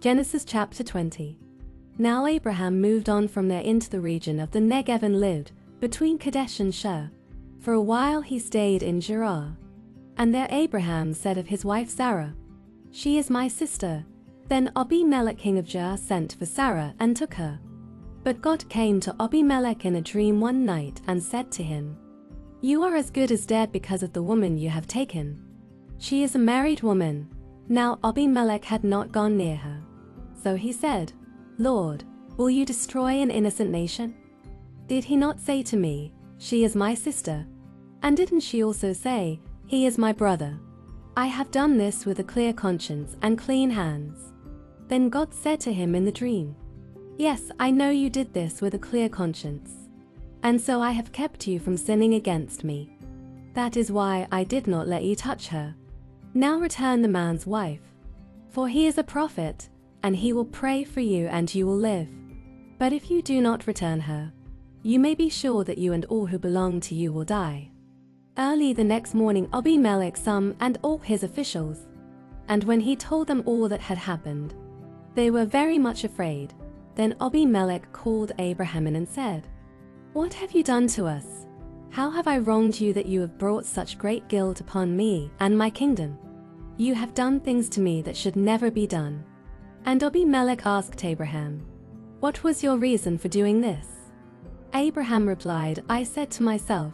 Genesis chapter 20. Now Abraham moved on from there into the region of the Negev and lived between Kadesh and Shur. For a while he stayed in Gerar. And there Abraham said of his wife Sarah, "She is my sister." Then Abimelech king of Gerar sent for Sarah and took her. But God came to Abimelech in a dream one night and said to him, "You are as good as dead because of the woman you have taken. She is a married woman." Now Abimelech had not gone near her. So he said, "Lord, will you destroy an innocent nation? Did he not say to me, 'She is my sister'? And didn't she also say, 'He is my brother'? I have done this with a clear conscience and clean hands." Then God said to him in the dream, "Yes, I know you did this with a clear conscience. And so I have kept you from sinning against me. That is why I did not let you touch her. Now return the man's wife. For he is a prophet, and he will pray for you and you will live. But if you do not return her, you may be sure that you and all who belong to you will die." Early the next morning Abimelech summoned and all his officials. And when he told them all that had happened, they were very much afraid. Then Abimelech called Abraham in and said, "What have you done to us? How have I wronged you that you have brought such great guilt upon me and my kingdom? You have done things to me that should never be done." And Abimelech asked Abraham, "What was your reason for doing this?" Abraham replied, "I said to myself,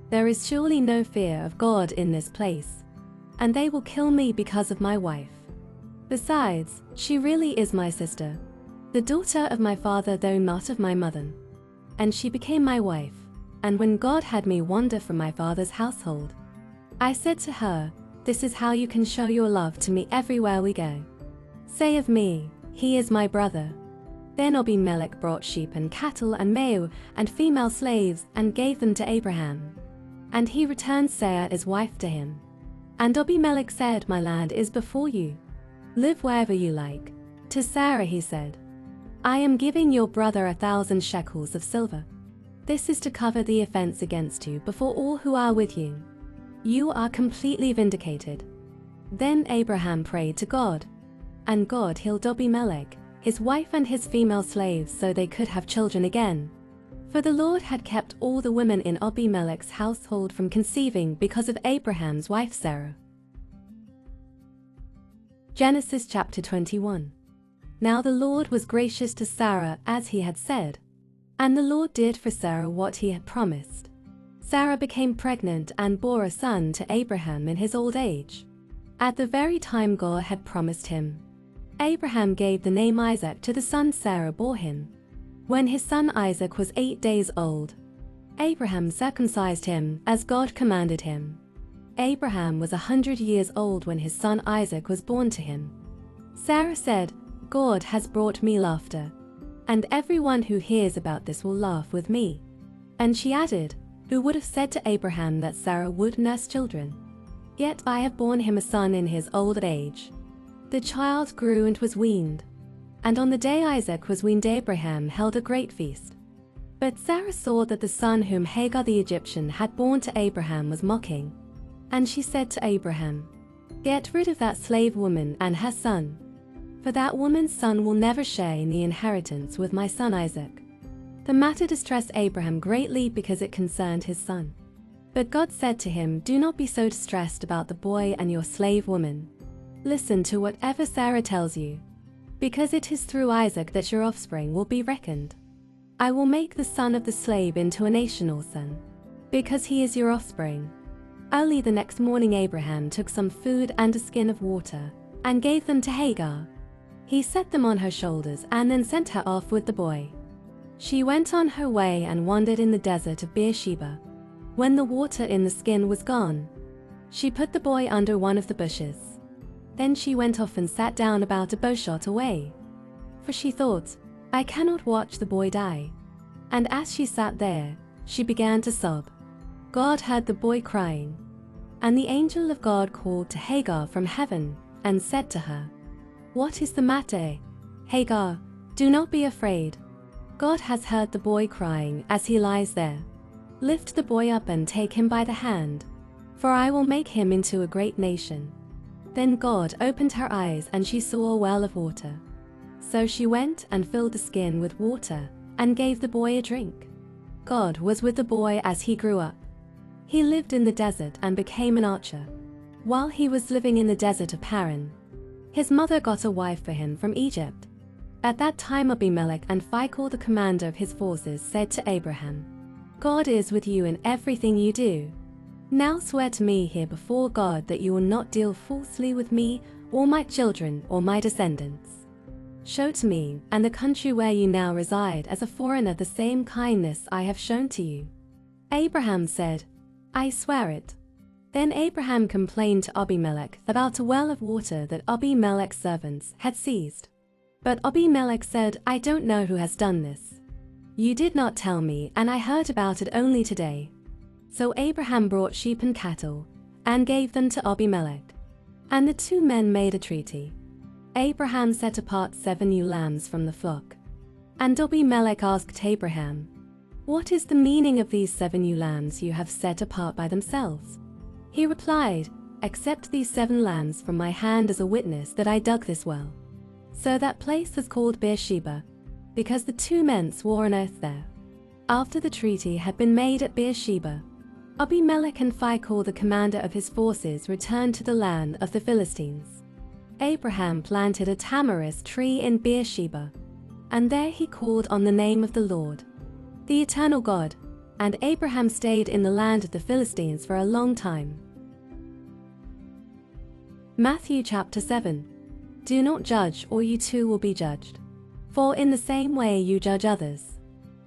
'There is surely no fear of God in this place, and they will kill me because of my wife. Besides, she really is my sister, the daughter of my father though not of my mother. And she became my wife, and when God had me wander from my father's household, I said to her, "This is how you can show your love to me everywhere we go. Say of me, 'He is my brother.'" Then Abimelech brought sheep and cattle and male and female slaves and gave them to Abraham. And he returned Sarah his wife to him. And Abimelech said, "My land is before you. Live wherever you like." To Sarah he said, "I am giving your brother 1,000 shekels of silver. This is to cover the offense against you before all who are with you. You are completely vindicated." Then Abraham prayed to God, and God healed Abimelech, his wife and his female slaves so they could have children again. For the Lord had kept all the women in Abimelech's household from conceiving because of Abraham's wife Sarah. Genesis chapter 21. Now the Lord was gracious to Sarah as he had said, and the Lord did for Sarah what he had promised. Sarah became pregnant and bore a son to Abraham in his old age, at the very time God had promised him. Abraham gave the name Isaac to the son Sarah bore him. When his son Isaac was 8 days old, Abraham circumcised him as God commanded him. Abraham was 100 years old when his son Isaac was born to him. Sarah said, "God has brought me laughter, and everyone who hears about this will laugh with me." And she added, "Who would have said to Abraham that Sarah would nurse children? Yet I have borne him a son in his old age." The child grew and was weaned. And on the day Isaac was weaned Abraham held a great feast. But Sarah saw that the son whom Hagar the Egyptian had borne to Abraham was mocking. And she said to Abraham, "Get rid of that slave woman and her son, for that woman's son will never share in the inheritance with my son Isaac." The matter distressed Abraham greatly because it concerned his son. But God said to him, "Do not be so distressed about the boy and your slave woman. Listen to whatever Sarah tells you, because it is through Isaac that your offspring will be reckoned. I will make the son of the slave into a nation also, because he is your offspring." Early the next morning Abraham took some food and a skin of water, and gave them to Hagar. He set them on her shoulders and then sent her off with the boy. She went on her way and wandered in the desert of Beersheba. When the water in the skin was gone, she put the boy under one of the bushes. Then she went off and sat down about a bowshot away. For she thought, "I cannot watch the boy die." And as she sat there, she began to sob. God heard the boy crying. And the angel of God called to Hagar from heaven and said to her, "What is the matter, Hagar? Do not be afraid. God has heard the boy crying as he lies there. Lift the boy up and take him by the hand, for I will make him into a great nation." Then God opened her eyes and she saw a well of water. So she went and filled the skin with water and gave the boy a drink. God was with the boy as he grew up. He lived in the desert and became an archer. While he was living in the desert of Paran, his mother got a wife for him from Egypt. At that time Abimelech and Phicol, the commander of his forces, said to Abraham, "God is with you in everything you do. Now swear to me here before God that you will not deal falsely with me or my children or my descendants. Show to me and the country where you now reside as a foreigner the same kindness I have shown to you." Abraham said, "I swear it." Then Abraham complained to Abimelech about a well of water that Abimelech's servants had seized. But Abimelech said, "I don't know who has done this. You did not tell me, and I heard about it only today." So Abraham brought sheep and cattle and gave them to Abimelech. And the two men made a treaty. Abraham set apart 7 ewe lambs from the flock. And Abimelech asked Abraham, "What is the meaning of these 7 ewe lambs you have set apart by themselves?" He replied, "Accept these 7 lambs from my hand as a witness that I dug this well." So that place was called Beersheba, because the two men swore an oath there. After the treaty had been made at Beersheba, Abimelech and Phicol, the commander of his forces, returned to the land of the Philistines. Abraham planted a tamarisk tree in Beersheba, and there he called on the name of the Lord, the eternal God, and Abraham stayed in the land of the Philistines for a long time. Matthew chapter 7. Do not judge, or you too will be judged. For in the same way you judge others,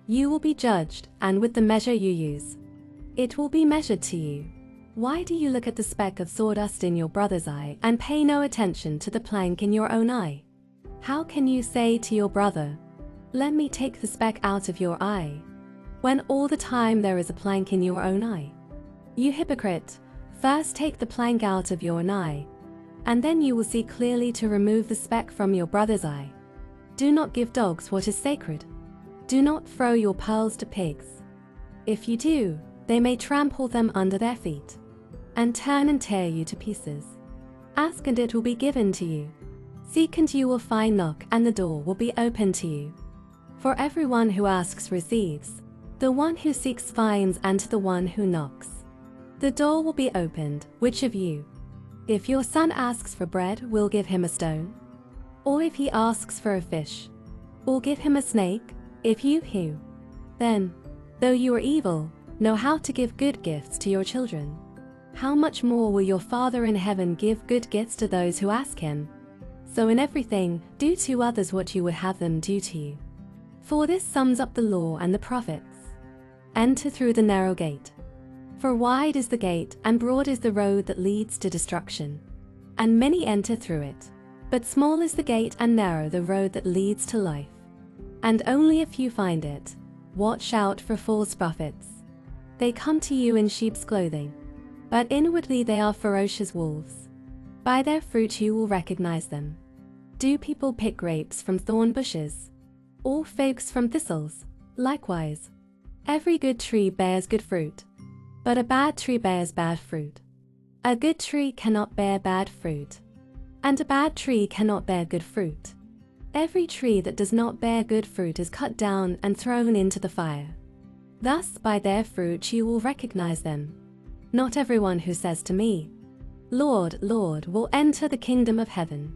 you will be judged, and with the measure you use, it will be measured to you. Why do you look at the speck of sawdust in your brother's eye and pay no attention to the plank in your own eye? How can you say to your brother, "Let me take the speck out of your eye," when all the time there is a plank in your own eye? You hypocrite, first take the plank out of your own eye, and then you will see clearly to remove the speck from your brother's eye. Do not give dogs what is sacred. Do not throw your pearls to pigs. If you do, they may trample them under their feet, and turn and tear you to pieces. Ask and it will be given to you. Seek and you will find, knock and the door will be opened to you. For everyone who asks receives, the one who seeks finds, and to the one who knocks, the door will be opened. Which of you, if your son asks for bread, will give him a stone? Or if he asks for a fish, will give him a snake? If you who, then, though you are evil, know how to give good gifts to your children, how much more will your Father in heaven give good gifts to those who ask him? So in everything, do to others what you would have them do to you. For this sums up the law and the prophets. Enter through the narrow gate. For wide is the gate, and broad is the road that leads to destruction, and many enter through it. But small is the gate and narrow the road that leads to life, and only a few find it. Watch out for false prophets. They come to you in sheep's clothing, but inwardly they are ferocious wolves. By their fruit you will recognize them. Do people pick grapes from thorn bushes, or figs from thistles? Likewise, every good tree bears good fruit, but a bad tree bears bad fruit. A good tree cannot bear bad fruit, and a bad tree cannot bear good fruit. Every tree that does not bear good fruit is cut down and thrown into the fire. Thus by their fruit you will recognize them. Not everyone who says to me, "Lord, Lord," will enter the kingdom of heaven,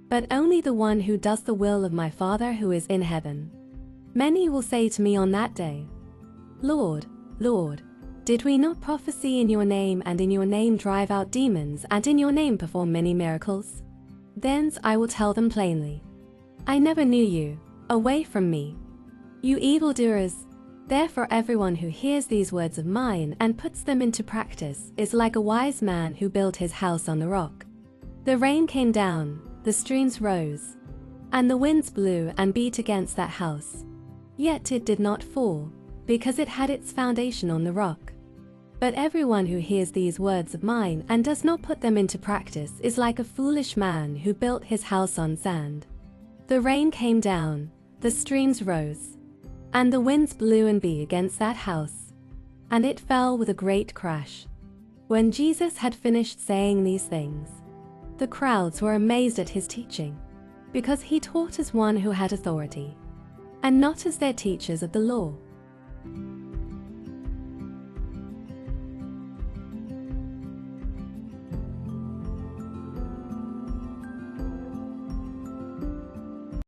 but only the one who does the will of my Father who is in heaven. Many will say to me on that day, "Lord, Lord, did we not prophesy in your name, and in your name drive out demons, and in your name perform many miracles?" Then I will tell them plainly, "I never knew you. Away from me, you evildoers." Therefore everyone who hears these words of mine and puts them into practice is like a wise man who built his house on the rock. The rain came down, the streams rose, and the winds blew and beat against that house. Yet it did not fall, because it had its foundation on the rock. But everyone who hears these words of mine and does not put them into practice is like a foolish man who built his house on sand. The rain came down, the streams rose, and the winds blew and beat against that house, and it fell with a great crash. When Jesus had finished saying these things, the crowds were amazed at his teaching, because he taught as one who had authority, and not as their teachers of the law.